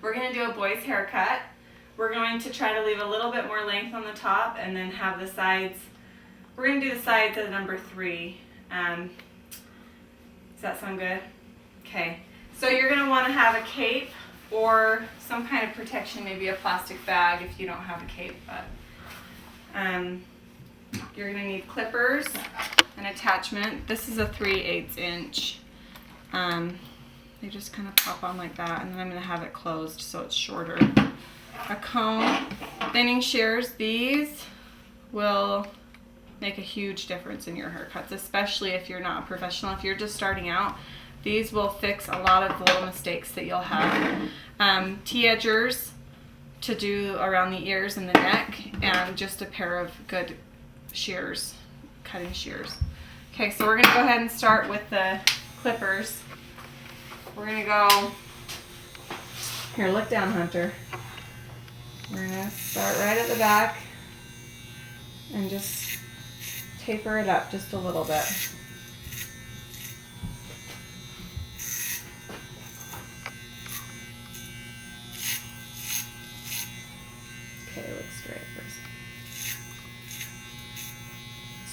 We're going to do a boy's haircut. We're going to try to leave a little bit more length on the top and then have the sides. We're going to do the sides at number 3. Does that sound good? Okay. So you're going to want to have a cape or some kind of protection, maybe a plastic bag if you don't have a cape. But you're going to need clippers, an attachment. This is a 3/8 inch. They just kind of pop on like that, and then I'm going to have it closed so it's shorter. A comb, thinning shears. These will make a huge difference in your haircuts, especially if you're not a professional. If you're just starting out, these will fix a lot of the little mistakes that you'll have. T-edgers to do around the ears and the neck, and just a pair of good shears, cutting shears. Okay, so we're going to go ahead and start with the clippers. We're going to go, here, look down, Hunter. We're going to start right at the back and just taper it up just a little bit. Okay, look straight first.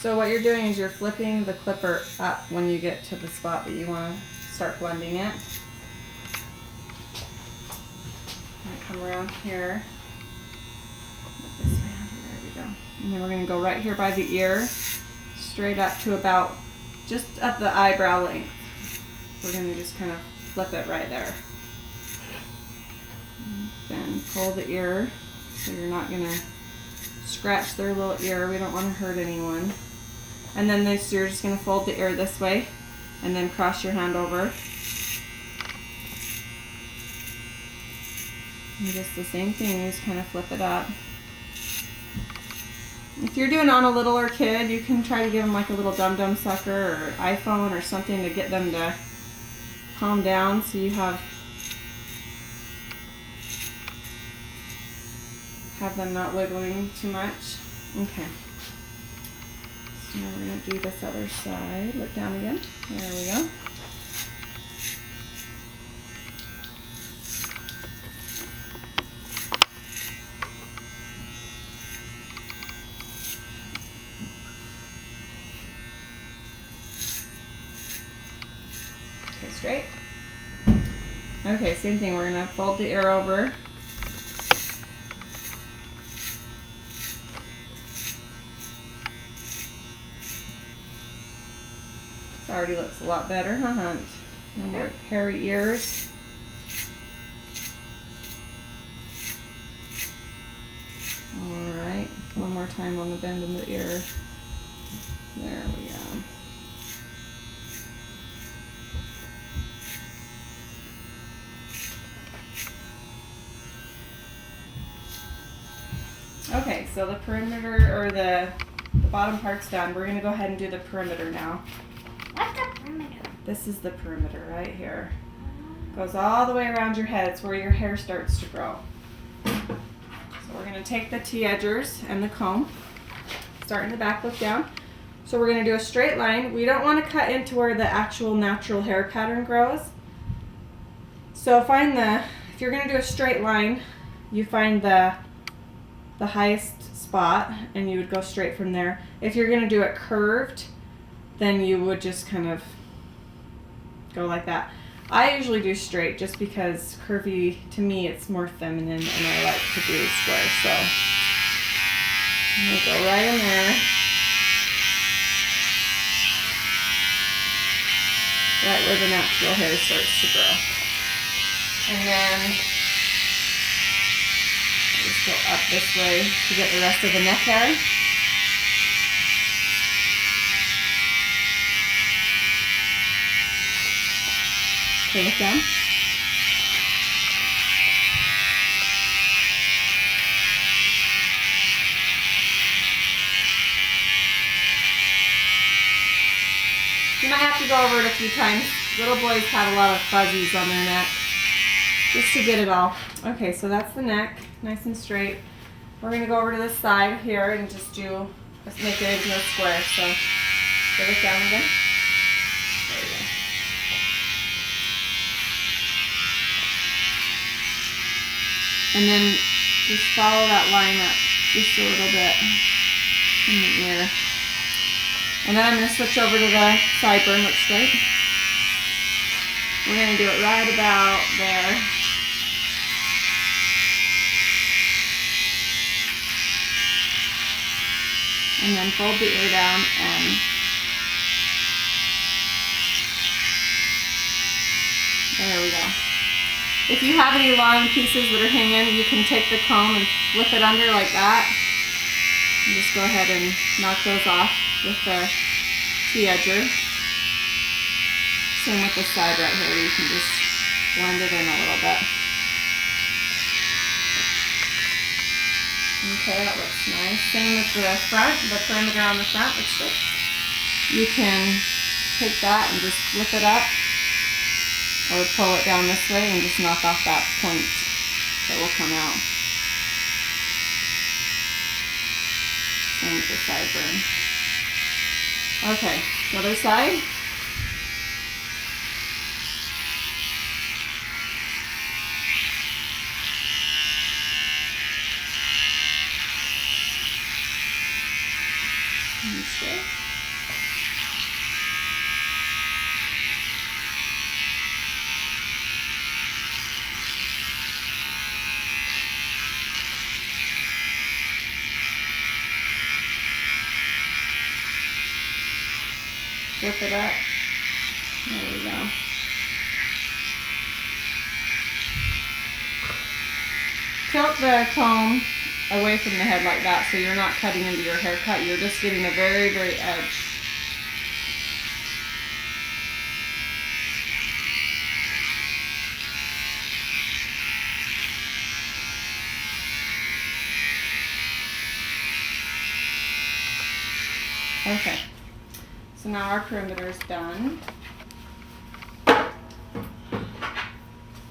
So what you're doing is you're flipping the clipper up when you get to the spot that you want to start blending it. I'm going to come around here. This way, there we go. And then we're going to go right here by the ear, straight up to about just at the eyebrow length. We're going to just kind of flip it right there. And then pull the ear so you're not going to scratch their little ear. We don't want to hurt anyone. And then this, you're just going to fold the ear this way and then cross your hand over. And just the same thing, you just kind of flip it up. If you're doing on a littler kid, you can try to give them like a little dum-dum sucker or iPhone or something to get them to calm down so you have them not wiggling too much. Okay. So now we're going to do this other side. Look down again. There we go. Okay, straight. Okay, same thing. We're going to fold the ear over. Already looks a lot better, huh, Hunt? No more hairy ears. Alright, one more time on the bend in the ear. There we go. Okay, so the perimeter, or the bottom part's done. We're going to go ahead and do the perimeter now. What's the perimeter? This is the perimeter right here. Goes all the way around your head. It's where your hair starts to grow. So we're going to take the T-edgers and the comb. Start in the back, look down. So we're going to do a straight line. We don't want to cut into where the actual natural hair pattern grows. So if you're going to do a straight line, you find the highest spot and you would go straight from there. If you're going to do it curved, then you would just kind of go like that. I usually do straight just because curvy, to me, it's more feminine and I like to do square. So I'm going to go right in there. Right where the natural hair starts to grow. And then just go up this way to get the rest of the neck hair. Okay, look down. You might have to go over it a few times. Little boys have a lot of fuzzies on their neck, just to get it all. Okay, so that's the neck, nice and straight. We're going to go over to this side here and just make it into a square. So, look down again. There we go. And then just follow that line up just a little bit in the ear. And then I'm going to switch over to the sideburn. Look straight. We're going to do it right about there. And then fold the ear down and there we go. If you have any long pieces that are hanging, you can take the comb and flip it under like that. And just go ahead and knock those off with the T-edger. Same with the side right here. You can just blend it in a little bit. Okay, that looks nice. Same with the front. The perimeter on the front looks good. You can take that and just flip it up or pull it down this way and just knock off that point that will come out. Same with the sideburn. Okay, the other side. Okay. Flip it up. There we go. Tilt the comb away from the head like that so you're not cutting into your haircut. You're just getting the very, very edge. Okay. So now our perimeter is done.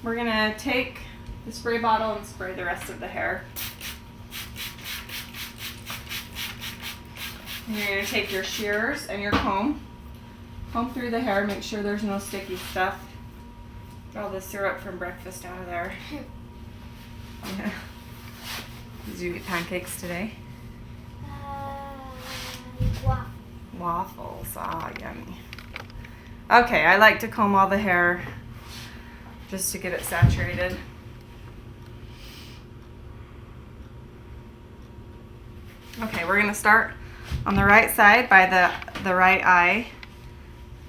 We're going to take the spray bottle and spray the rest of the hair. And you're going to take your shears and your comb through the hair, make sure there's no sticky stuff. Get all the syrup from breakfast out of there. Yeah. Did you eat pancakes today? Waffles, ah, yummy. Okay, I like to comb all the hair just to get it saturated. Okay, we're gonna start on the right side by the right eye.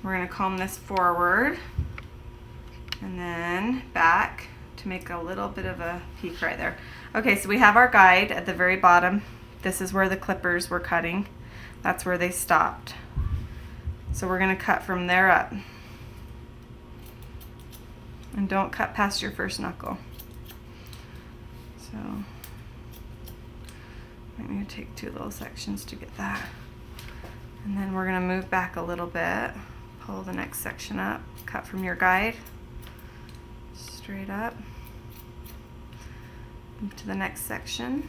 We're gonna comb this forward and then back to make a little bit of a peak right there. Okay, so we have our guide at the very bottom. This is where the clippers were cutting. That's where they stopped. So we're gonna cut from there up. And don't cut past your first knuckle. So I'm gonna take two little sections to get that. And then we're gonna move back a little bit, pull the next section up, cut from your guide, straight up, move to the next section.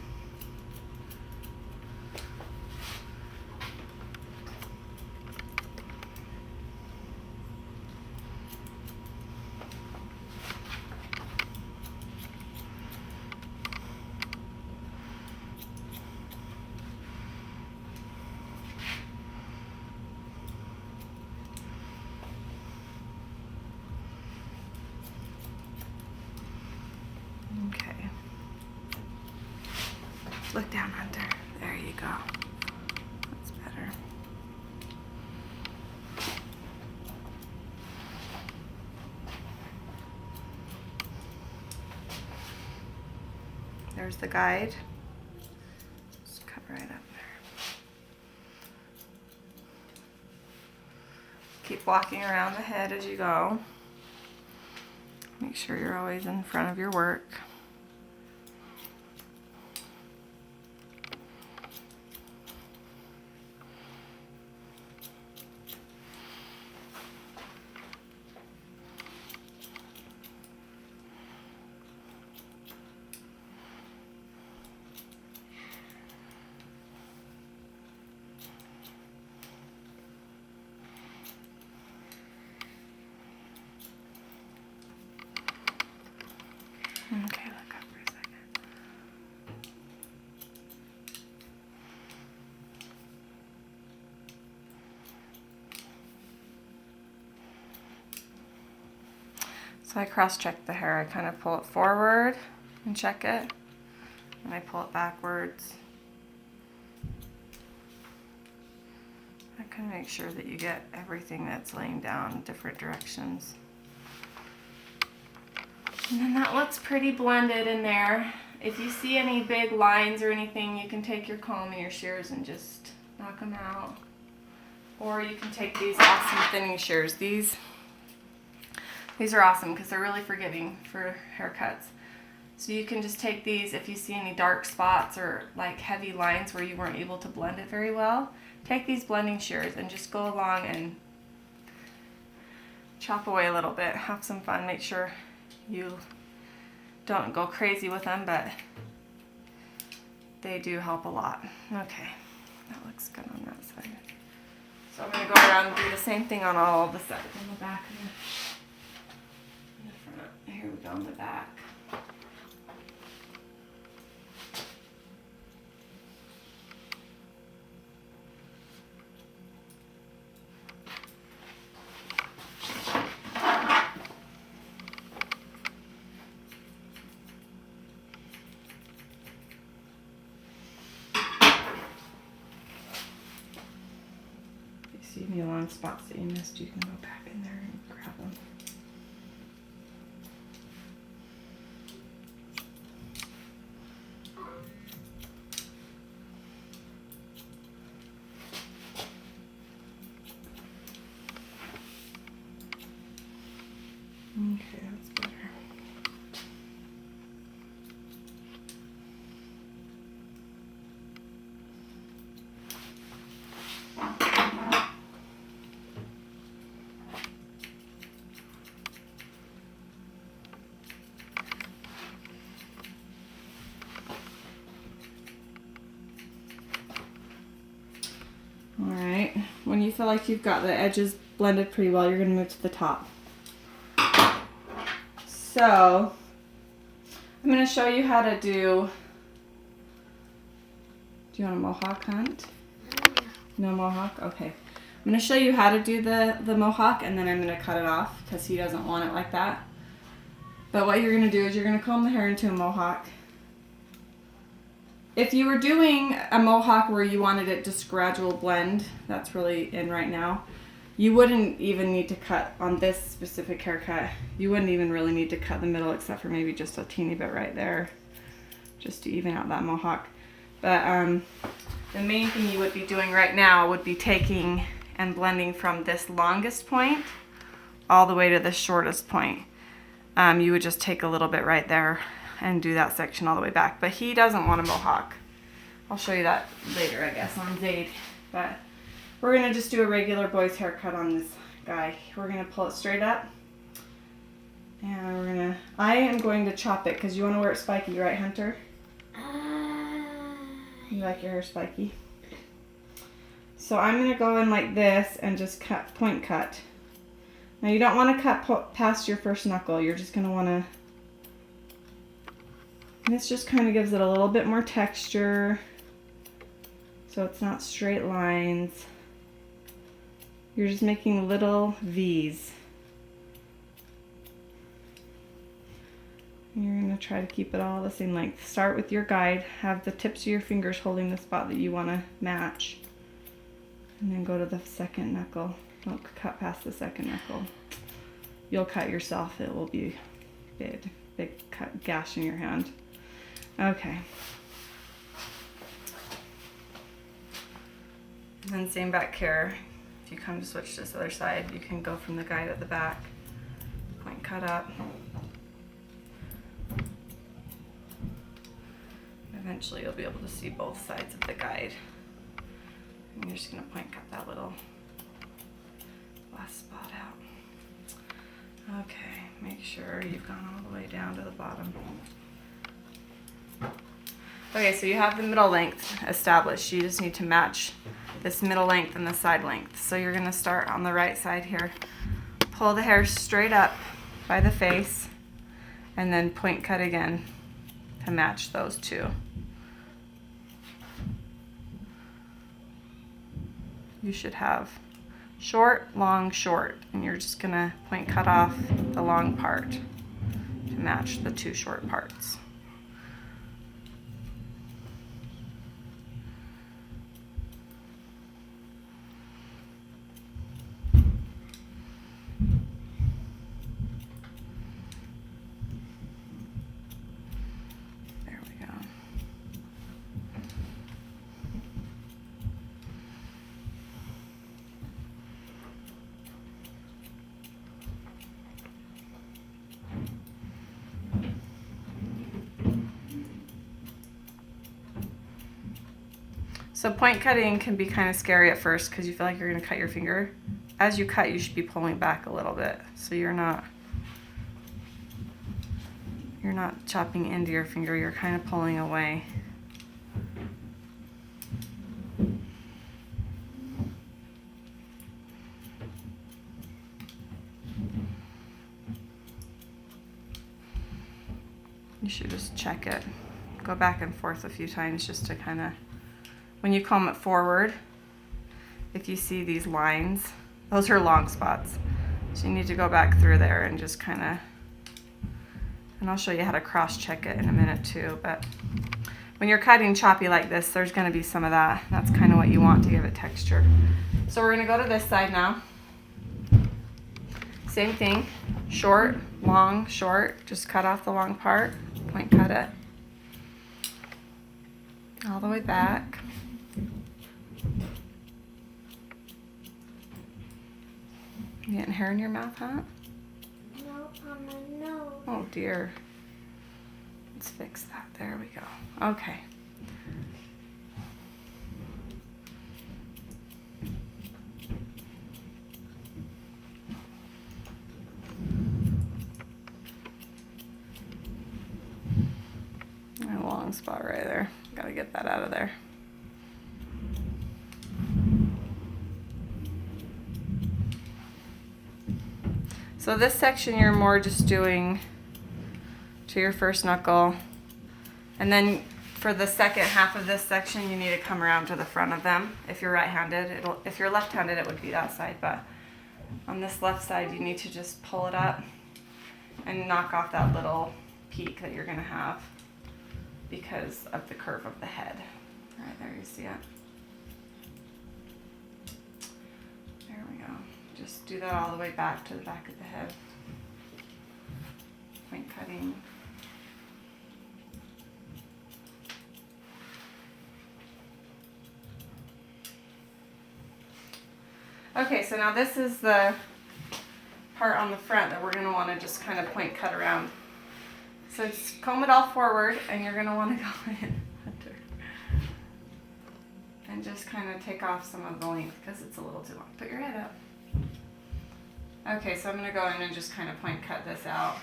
Okay. Look down, Hunter. There you go. That's better. There's the guide. Just cut right up there. Keep walking around the head as you go. Make sure you're always in front of your work. Okay, So I cross-check the hair. I kind of pull it forward and check it, and I pull it backwards. I kind of make sure that you get everything that's laying down in different directions. And then that looks pretty blended in there. If you see any big lines or anything, you can take your comb and your shears and just knock them out. Or you can take these awesome thinning shears. These are awesome because they're really forgiving for haircuts. So you can just take these if you see any dark spots or like heavy lines where you weren't able to blend it very well. Take these blending shears and just go along and chop away a little bit. Have some fun. Make sure you don't go crazy with them, but they do help a lot. Okay, that looks good on that side. So I'm going to go around and do the same thing on all of the sides, on the back and the front. Here we go on the back. If you see any long spots that you missed, you can go back in there and grab them. Okay, that's better. Alright, when you feel like you've got the edges blended pretty well, you're going to move to the top. So, I'm going to show you how to do you want a mohawk, Hunt? No mohawk? Okay. I'm going to show you how to do the mohawk, and then I'm going to cut it off because he doesn't want it like that. But what you're going to do is you're going to comb the hair into a mohawk. If you were doing a mohawk where you wanted it just gradual blend, that's really in right now, you wouldn't even need to cut on this specific haircut. You wouldn't even really need to cut the middle except for maybe just a teeny bit right there, just to even out that mohawk. But the main thing you would be doing right now would be taking and blending from this longest point all the way to the shortest point. You would just take a little bit right there and do that section all the way back. But he doesn't want a mohawk. I'll show you that later, I guess, on Zayd. But we're gonna just do a regular boy's haircut on this guy. We're gonna pull it straight up. And I am going to chop it because you want to wear it spiky, right, Hunter? You like your hair spiky? So I'm gonna go in like this and just point cut. Now you don't want to cut past your first knuckle. You're just gonna want to. This just kind of gives it a little bit more texture, so it's not straight lines. You're just making little V's. You're going to try to keep it all the same length. Start with your guide. Have the tips of your fingers holding the spot that you want to match. And then go to the second knuckle. Don't cut past the second knuckle. You'll cut yourself. It will be big cut gash in your hand. Okay. And then same back here. If you come to switch to this other side, you can go from the guide at the back. Point cut up. Eventually you'll be able to see both sides of the guide. And you're just going to point cut that little last spot out. Okay, make sure you've gone all the way down to the bottom. Okay, so you have the middle length established. You just need to match this middle length and the side length. So you're going to start on the right side here. Pull the hair straight up by the face and then point cut again to match those two. You should have short, long, short, and you're just gonna point cut off the long part to match the two short parts. There we go. So point cutting can be kind of scary at first because you feel like you're going to cut your finger. As you cut, you should be pulling back a little bit so you're not chopping into your finger, you're kind of pulling away. You should just check it. Go back and forth a few times just to kind of, when you comb it forward, if you see these lines, those are long spots. So you need to go back through there and just kind of, and I'll show you how to cross check it in a minute too, but when you're cutting choppy like this, there's going to be some of that. That's kind of what you want to give it texture. So we're going to go to this side now. Same thing, short, long, short, just cut off the long part, point cut it all the way back. You getting hair in your mouth, huh? No, on my nose. Oh dear. Let's fix that. There we go. Okay. A long spot right there. Gotta get that out of there. So this section you're more just doing to your first knuckle. And then for the second half of this section, you need to come around to the front of them. If you're right-handed, if you're left-handed, it would be that side, but on this left side, you need to just pull it up and knock off that little peak that you're gonna have because of the curve of the head. Right there, you see it? There we go. Just do that all the way back to the back of the head. Point cutting. Okay, so now this is the part on the front that we're going to want to just kind of point cut around. So just comb it all forward and you're going to want to go in and just kind of take off some of the length because it's a little too long. Put your head up. Okay, so I'm going to go in and just kind of point cut this out.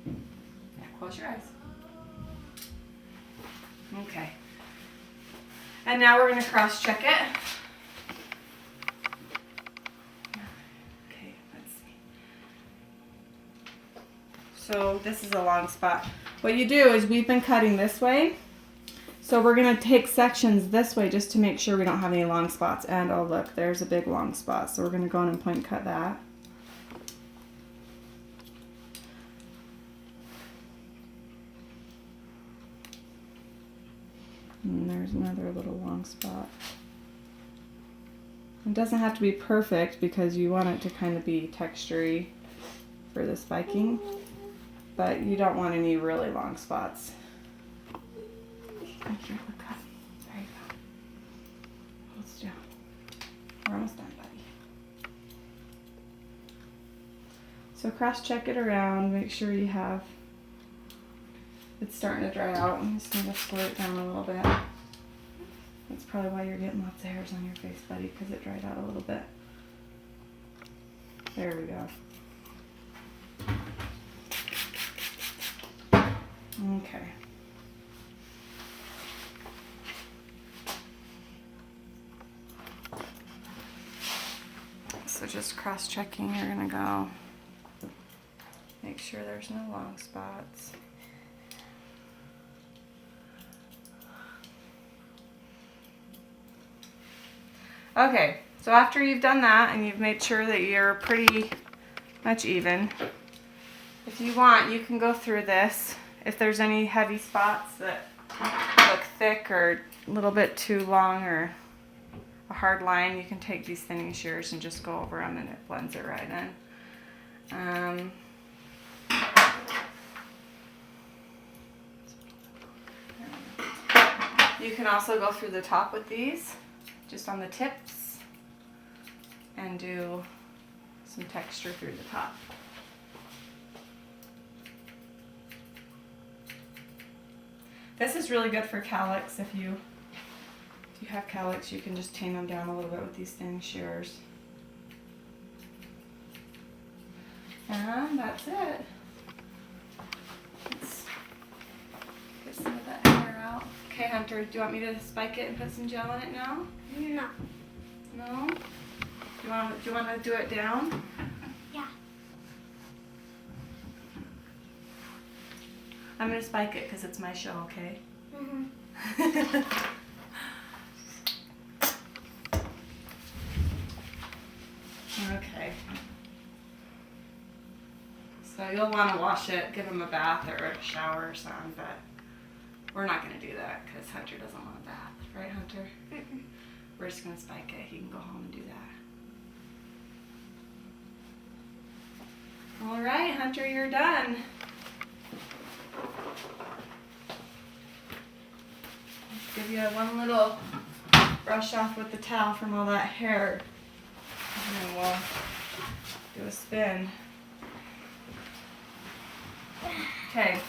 Yeah, close your eyes. Okay. And now we're going to cross check it. Okay, let's see. So this is a long spot. What you do is we've been cutting this way. So we're going to take sections this way just to make sure we don't have any long spots. And oh look, there's a big long spot. So we're going to go in and point cut that. And there's another little long spot. It doesn't have to be perfect because you want it to kind of be textury for the spiking, but you don't want any really long spots. Thank you. Look up. There you go. Hold still. We're almost done, buddy. So cross check it around. Make sure you have. It's starting to dry out. I'm just going to slow it down a little bit. That's probably why you're getting lots of hairs on your face, buddy, because it dried out a little bit. There we go. Okay. So just cross-checking, you're going to go. Make sure there's no long spots. Okay, so after you've done that and you've made sure that you're pretty much even, if you want, you can go through this. If there's any heavy spots that look thick or a little bit too long or a hard line, you can take these thinning shears and just go over them and it blends it right in. You can also go through the top with these, just on the tips, and do some texture through the top. This is really good for cowlicks. If you have cowlicks, you can just tame them down a little bit with these thin shears. And that's it. Let's get some of that hair out. Okay, Hunter, do you want me to spike it and put some gel in it now? No. No? Do you want to do it down? Yeah. I'm going to spike it because it's my show, okay? Mhm. Okay. So you'll want to wash it, give him a bath or a shower or something, but we're not going to do that because Hunter doesn't want a bath. Right, Hunter? Mm-mm. We're just going to spike it. He can go home and do that. All right, Hunter, you're done. Let's give you one little brush off with the towel from all that hair. And then we'll do a spin. Okay.